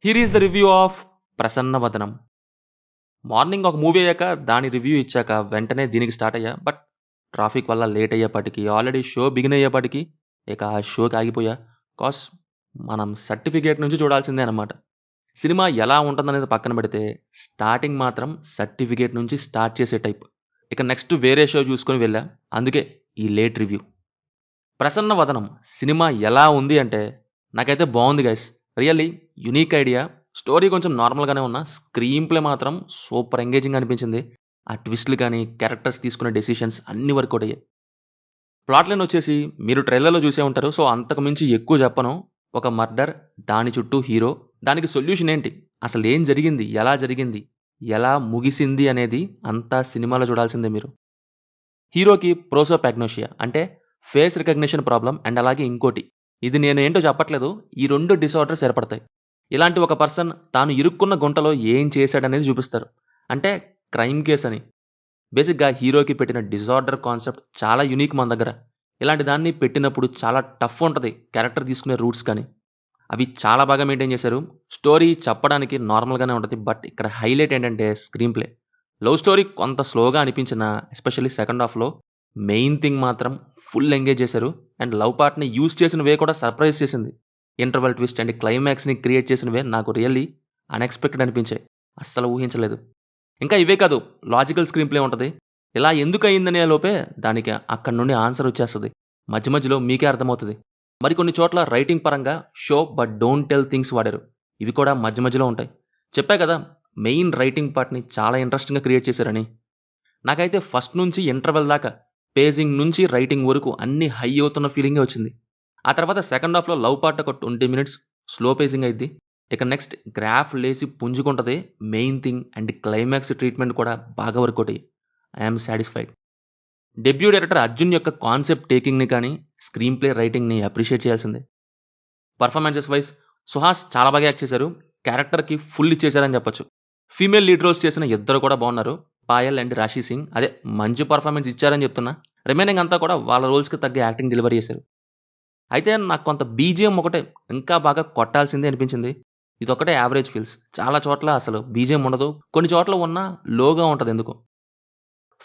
Here is the review of ప్రసన్నవదనం. Morning ఒక movie అయ్యాక దాని రివ్యూ ఇచ్చాక వెంటనే దీనికి స్టార్ట్ అయ్యా. బట్ ట్రాఫిక్ వల్ల లేట్ అయ్యేపాటికి ఆల్రెడీ షో బిగిన్ అయ్యేపాటికి ఇక ఆ షోకి ఆగిపోయా. కాస్ మనం సర్టిఫికేట్ నుంచి చూడాల్సిందే అనమాట. సినిమా ఎలా ఉంటుందనేది పక్కన పెడితే స్టార్టింగ్ మాత్రం సర్టిఫికేట్ నుంచి స్టార్ట్ చేసే టైప్. ఇక నెక్స్ట్ వేరే షో చూసుకొని వెళ్ళా. అందుకే ఈ లేట్ రివ్యూ. ప్రసన్నవదనం సినిమా ఎలా ఉంది అంటే నాకైతే బాగుంది guys. Really unique idea. Story కొంచెం నార్మల్గానే ఉన్నా స్క్రీన్ ప్లే మాత్రం సూపర్ ఎంగేజింగ్ అనిపించింది. ఆ ట్విస్ట్లు కానీ క్యారెక్టర్స్ తీసుకునే డెసిషన్స్ అన్ని వర్కౌట్ అయ్యాయి. ప్లాట్ లైన్ వచ్చేసి మీరు ట్రైలర్లో చూసే ఉంటారు, సో అంతకు మించి ఎక్కువ చెప్పను. ఒక మర్డర్, దాని చుట్టూ హీరో, దానికి సొల్యూషన్ ఏంటి, అసలు ఏం జరిగింది, ఎలా ముగిసింది అనేది అంతా సినిమాలో చూడాల్సిందే మీరు. హీరోకి ప్రోసోపాగ్నోషియా అంటే ఫేస్ రికగ్నిషన్ ప్రాబ్లం, అండ్ అలాగే ఇంకోటి, ఇది నేను ఏంటో చెప్పట్లేదు, ఈ 2 డిసార్డర్స్ ఏర్పడతాయి. ఇలాంటి ఒక పర్సన్ తాను ఇరుక్కున్న గుంటలో ఏం చేశాడనేది చూపిస్తారు. అంటే క్రైమ్ కేస్ అని. బేసిక్గా హీరోకి పెట్టిన డిజార్డర్ కాన్సెప్ట్ చాలా యూనిక్ మన దగ్గర. ఇలాంటి దాన్ని పెట్టినప్పుడు చాలా టఫ్ ఉంటుంది క్యారెక్టర్ తీసుకునే రూట్స్ కానీ. అవి చాలా బాగా మెయింటైన్ చేశారు. స్టోరీ చెప్పడానికి నార్మల్గానే ఉంటుంది, బట్ ఇక్కడ హైలైట్ ఏంటంటే స్క్రీన్ ప్లే. లవ్ స్టోరీ కొంత స్లోగా అనిపించిన ఎస్పెషల్లీ సెకండ్ హాఫ్లో మెయిన్ థింగ్ మాత్రం ఫుల్ ఎంగేజ్ చేశారు. అండ్ లవ్ పార్ట్ని యూజ్ చేసిన వే కూడా సర్ప్రైజ్ చేసింది. ఇంటర్వెల్ ట్విస్ట్ అండ్ క్లైమాక్స్ని క్రియేట్ చేసినవే నాకు రియల్లీ అన్ఎక్స్పెక్టెడ్ అనిపించాయి. అస్సలు ఊహించలేదు. ఇంకా ఇవే కాదు, లాజికల్ స్క్రీన్ ప్లే ఉంటుంది. ఇలా ఎందుకు అయిందనే లోపే దానికి అక్కడి నుండి ఆన్సర్ వచ్చేస్తుంది. మధ్య మధ్యలో మీకే అర్థమవుతుంది. మరికొన్ని చోట్ల రైటింగ్ పరంగా show but don't tell things వాడారు. ఇవి కూడా మధ్య మధ్యలో ఉంటాయి. చెప్పా కదా, మెయిన్ రైటింగ్ పార్ట్ని చాలా ఇంట్రెస్టింగ్గా క్రియేట్ చేశారని. నాకైతే ఫస్ట్ నుంచి ఇంటర్వెల్ దాకా పేజింగ్ నుంచి రైటింగ్ వరకు అన్ని హై అవుతున్న ఫీలింగే వచ్చింది. ఆ తర్వాత సెకండ్ హాఫ్లో లవ్ పార్ట్ ఒక 20 minutes స్లో పేసింగ్ అయింది. ఇక నెక్స్ట్ గ్రాఫ్ లేసి పుంజుకుంటుంది main thing, and climax treatment కూడా బాగా వర్కౌట్ అయ్యి I'm satisfied. Debut director Arjun యొక్క కాన్సెప్ట్ టేకింగ్ని కానీ స్క్రీన్ ప్లే రైటింగ్ని అప్రిషియేట్ చేయాల్సిందే. పర్ఫార్మెన్సెస్ వైజ్ సుహాస్ చాలా బాగా యాక్ట్ చేశారు. క్యారెక్టర్కి ఫుల్ ఇచ్చేశారని చెప్పొచ్చు. ఫీమేల్ లీడ్ రోల్స్ చేసిన ఇద్దరు కూడా బాగున్నారు. పాయల్ అండ్ రాశి సింగ్ అదే మంచి పర్ఫార్మెన్స్ ఇచ్చారని చెప్తున్నా. రిమైనింగ్ అంతా కూడా వాళ్ళ రోల్స్కి తగ్గ యాక్టింగ్ డెలివరీ చేశారు. అయితే నాకు కొంత బీజిఎం ఒకటే ఇంకా బాగా కొట్టాల్సిందే అనిపించింది. ఇదొకటే యావరేజ్ ఫీల్స్. చాలా చోట్ల అసలు బీజిఎం ఉండదు, కొన్ని చోట్ల ఉన్నా లోగా ఉంటుంది ఎందుకు.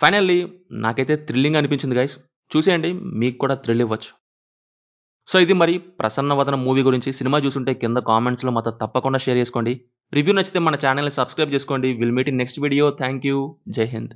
ఫైనల్లీ నాకైతే థ్రిల్లింగ్ అనిపించింది గైస్. చూసేయండి, మీకు కూడా థ్రిల్ ఇవ్వచ్చు. సో ఇది మరి ప్రసన్నవదనం మూవీ గురించి. సినిమా చూసుంటే కింద కామెంట్స్లో మాతో తప్పకుండా షేర్ చేసుకోండి. రివ్యూ నచ్చితే మన ఛానల్ని సబ్స్క్రైబ్ చేసుకోండి. Will meet in next video. Thank you. జై హింద్.